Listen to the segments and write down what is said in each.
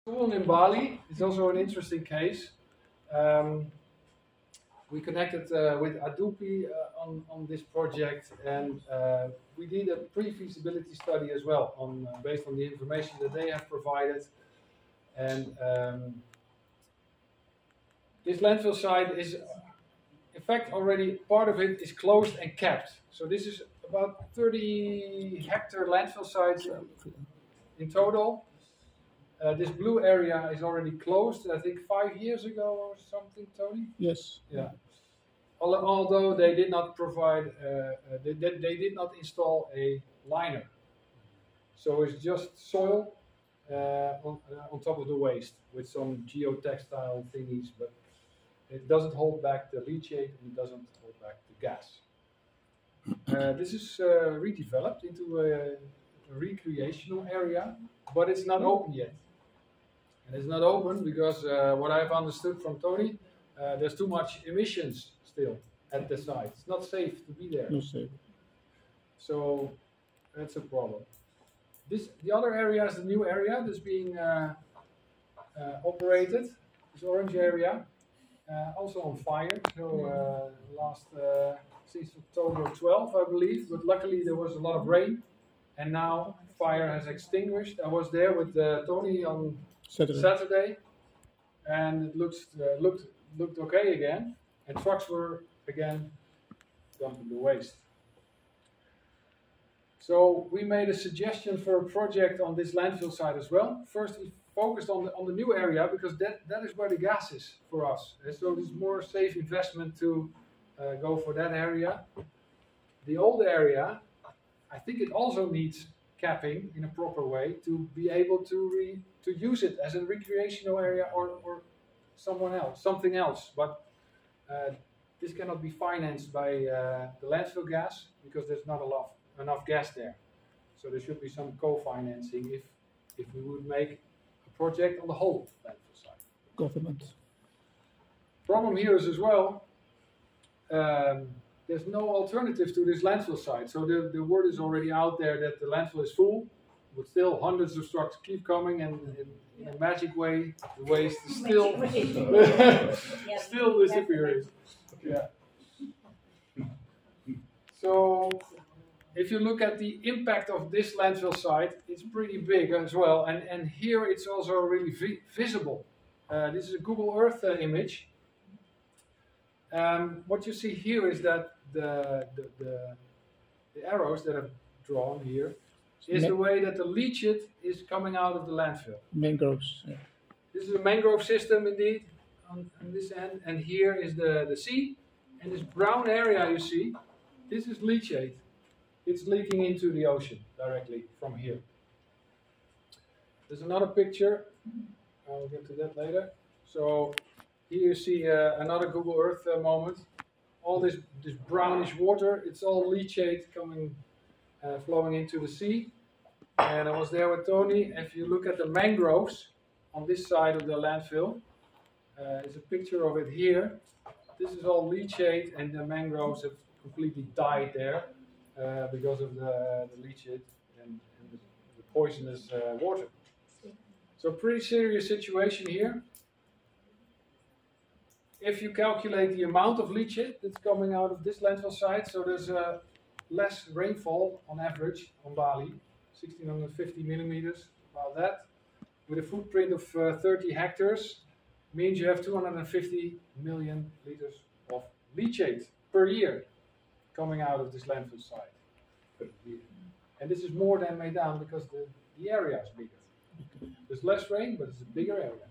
SUWUNG in Bali is also an interesting case. We connected with Adupi on this project, and we did a pre-feasibility study as well, based on the information that they have provided. And this landfill site is, in fact, already part of it is closed and capped. So this is about 30-hectare landfill sites in total. This blue area is already closed, I think 5 years ago or something, Tony? Yes. Yeah. Although they did not provide, they did not install a liner. So it's just soil on top of the waste with some geotextile thingies, but it doesn't hold back the leachate and it doesn't hold back the gas. This is redeveloped into a recreational area, but it's not open yet. And it's not open because what I've understood from Tony, there's too much emissions still at the site. It's not safe to be there. No safe. So that's a problem. The other area is the new area that's being operated. This orange area, also on fire. So since October 12, I believe. But luckily there was a lot of rain, and now fire has extinguished. I was there with Tony on Saturday, and it looked okay again, and trucks were again dumping the waste. So we made a suggestion for a project on this landfill site as well. First, we focused on the new area because that is where the gas is for us. And so it's more safe investment to go for that area. The old area, I think it also needs capping in a proper way to be able to use it as a recreational area or something else. But this cannot be financed by the landfill gas because there's not enough gas there. So there should be some co-financing if we would make a project on the whole landfill site. Government. Problem here is as well, there's no alternative to this landfill site. So the word is already out there that the landfill is full, but still hundreds of trucks keep coming, and in a magic way, the waste is still still disappearing. Yeah. So if you look at the impact of this landfill site, it's pretty big as well, and here it's also really visible. This is a Google Earth image. What you see here is that the arrows that I've drawn here is the way that the leachate is coming out of the landfill. Mangroves. Yeah. This is a mangrove system indeed on this end, and here is the sea, and this brown area you see, this is leachate. It's leaking into the ocean directly from here. There's another picture, I'll get to that later. So here you see another Google Earth moment. All this brownish water, it's all leachate coming, flowing into the sea. And I was there with Tony. If you look at the mangroves on this side of the landfill, there's a picture of it here. This is all leachate, and the mangroves have completely died there because of the leachate and the poisonous water. So pretty serious situation here. If you calculate the amount of leachate that's coming out of this landfill site, so there's less rainfall on average on Bali, 1650 millimeters, about that, with a footprint of 30 hectares, means you have 250 million liters of leachate per year coming out of this landfill site. And this is more than Medan because the area is bigger. There's less rain, but it's a bigger area.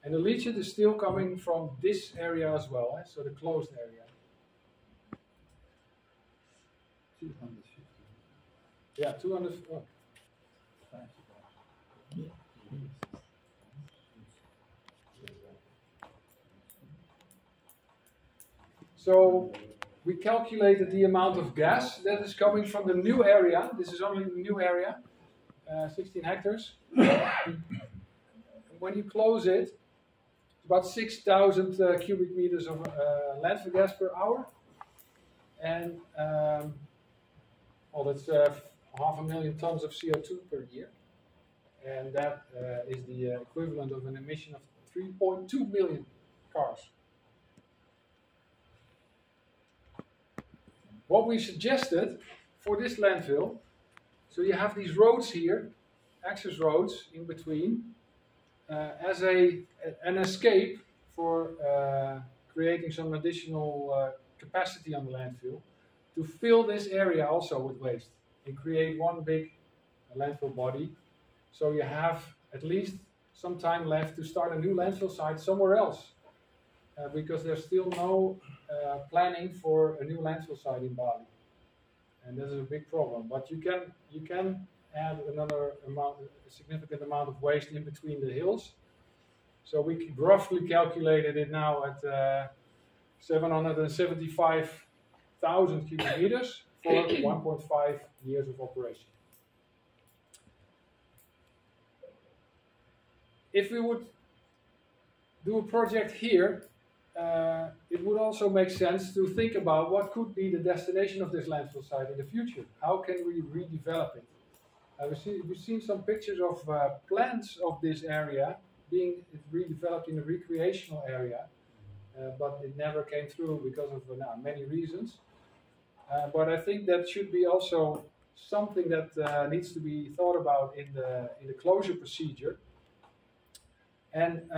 And the leachate is still coming from this area as well, so the closed area. 250. Yeah, 200. Oh. So we calculated the amount of gas that is coming from the new area. This is only the new area, 16 hectares. When you close it, it's about 6,000 cubic meters of landfill gas per hour. And well, that's 500,000 tons of CO2 per year. and that is the equivalent of an emission of 3.2 million cars. What we suggested for this landfill, so you have these roads here, access roads in between, as an escape for creating some additional capacity on the landfill to fill this area also with waste and create one big landfill body. So you have at least some time left to start a new landfill site somewhere else, because there's still no planning for a new landfill site in Bali, and this is a big problem. But you can add another a significant amount of waste in between the hills. So we roughly calculated it now at 775,000 cubic meters for 1.5 years of operation. If we would do a project here, it would also make sense to think about what could be the destination of this landfill site in the future. How can we redevelop it? We've seen some pictures of plans of this area being redeveloped in a recreational area, but it never came through because of many reasons. But I think that should be also something that needs to be thought about in the closure procedure. And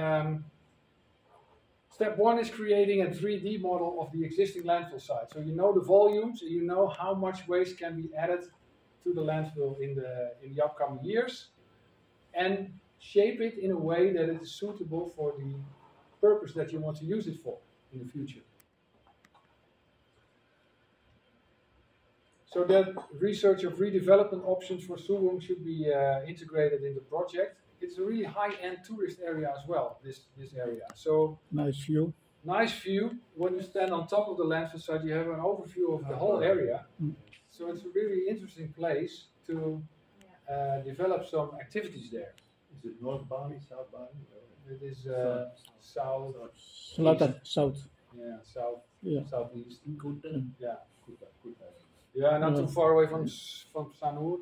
step one is creating a 3D model of the existing landfill site. So you know the volumes, and you know how much waste can be added to the landfill in the upcoming years, and shape it in a way that it is suitable for the purpose that you want to use it for in the future. So that research of redevelopment options for SUWUNG should be integrated in the project. It's a really high-end tourist area as well, this area. So nice view. Nice view. When you stand on top of the landfill site, you have an overview of the whole area. So it's a really interesting place to develop some activities there. Is it North Bali, South Bali? It is south. South. Yeah, south. Yeah. Southeast. Yeah. Kuta. Yeah, not too far away from Sanur.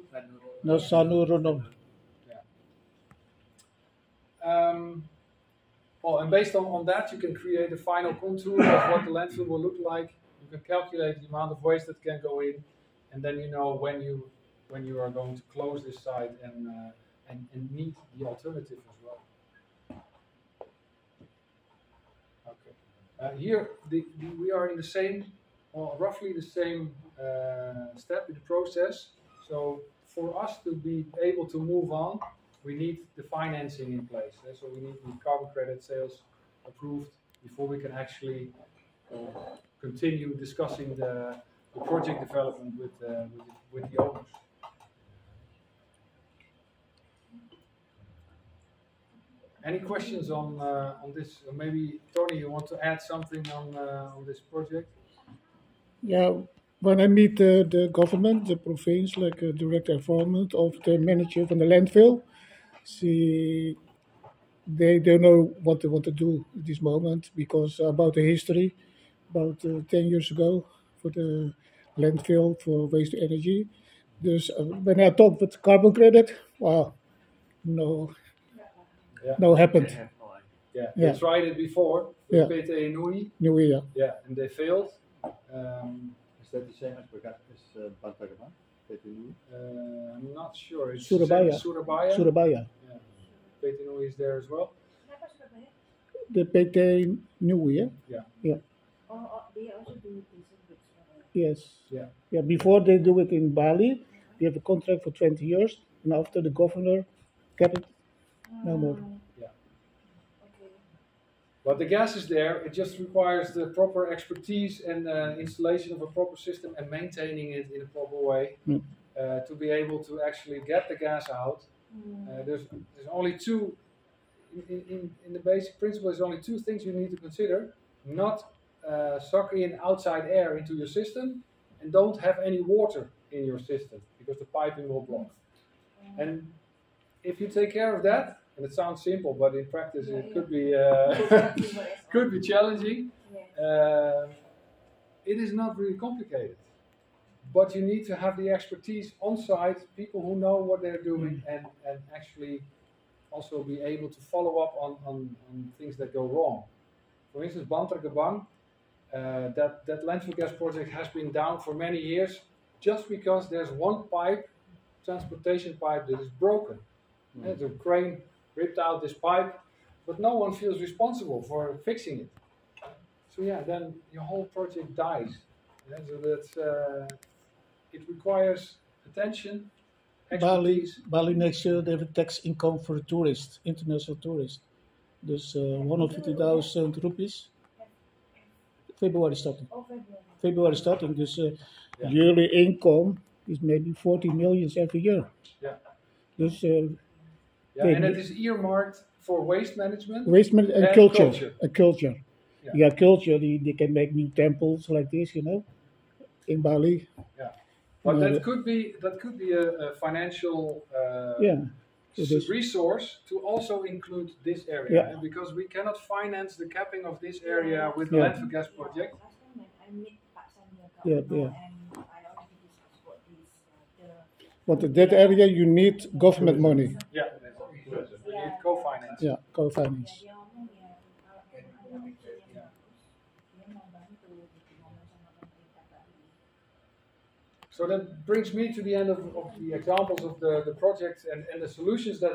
No, Sanur, no. Well, and based on that, you can create a final contour of what the landfill will look like. You can calculate the amount of waste that can go in, and then you know when you are going to close this site and meet the alternative as well. Okay. Here we are in the same, or roughly the same step in the process. So for us to be able to move on, we need the financing in place. So we need the carbon credit sales approved before we can actually continue discussing the project development with the owners. Any questions on this? Or maybe Tony, you want to add something on this project? Yeah, when I meet the government, the province, like director environment of the manager from the landfill, they don't know what they want to do at this moment because about the history, about 10 years ago for the landfill for waste to energy. Dus when I talk with carbon credit, well, no happened. Yeah, they tried it before with PT Nui. Yeah, and they failed. Is that the same as Bantagaman? I'm not sure. It's Surabaya. Yeah. PT Nui is there as well. The PT Nui, yeah? Yeah. Oh, they also do this. Yes. Yeah. Before they do it in Bali, they have a contract for 20 years, and after the governor kept it, no more. Yeah. Okay. But the gas is there. It just requires the proper expertise and installation of a proper system and maintaining it in a proper way to be able to actually get the gas out. There's only two. In the basic principle, there's only two things you need to consider: not suck in outside air into your system, and don't have any water in your system because the piping will block. And if you take care of that, and it sounds simple, but in practice it could be could be challenging. It is not really complicated, but you need to have the expertise on site, people who know what they're doing, and actually also be able to follow up on things that go wrong. For instance, Bantergebang, that landfill gas project has been down for many years just because there's one pipe, transportation pipe, that is broken. The crane ripped out this pipe, but no one feels responsible for fixing it. So yeah, then your whole project dies. Yeah, so that's it requires attention, expertise. Bali next year they have a tax income for tourists, international tourists. Dus 150,000 rupees. February starting. Oh, February. February starting. Dus yearly income is maybe 40 million every year. Yeah. Dus Yeah, and it is earmarked for waste management. waste management and culture. And culture. Yeah. Yeah, culture. They can make new temples like this, you know, in Bali. Yeah, but that could be a financial resource to also include this area, Yeah. because we cannot finance the capping of this area with the Yeah. landfill gas project. Last time when I meet Pak Sanya Yeah, Kak Uno, yeah. and I already discussed about this. But in that area you need government money. Yeah, we need co-finance. Yeah, co-finance. Dia ngomong ya, ada opsi yang bagus. Dia mau bantu gitu, ngomong sama pemerintah Bali. So that brings me to the end of the examples of the projects and the solutions that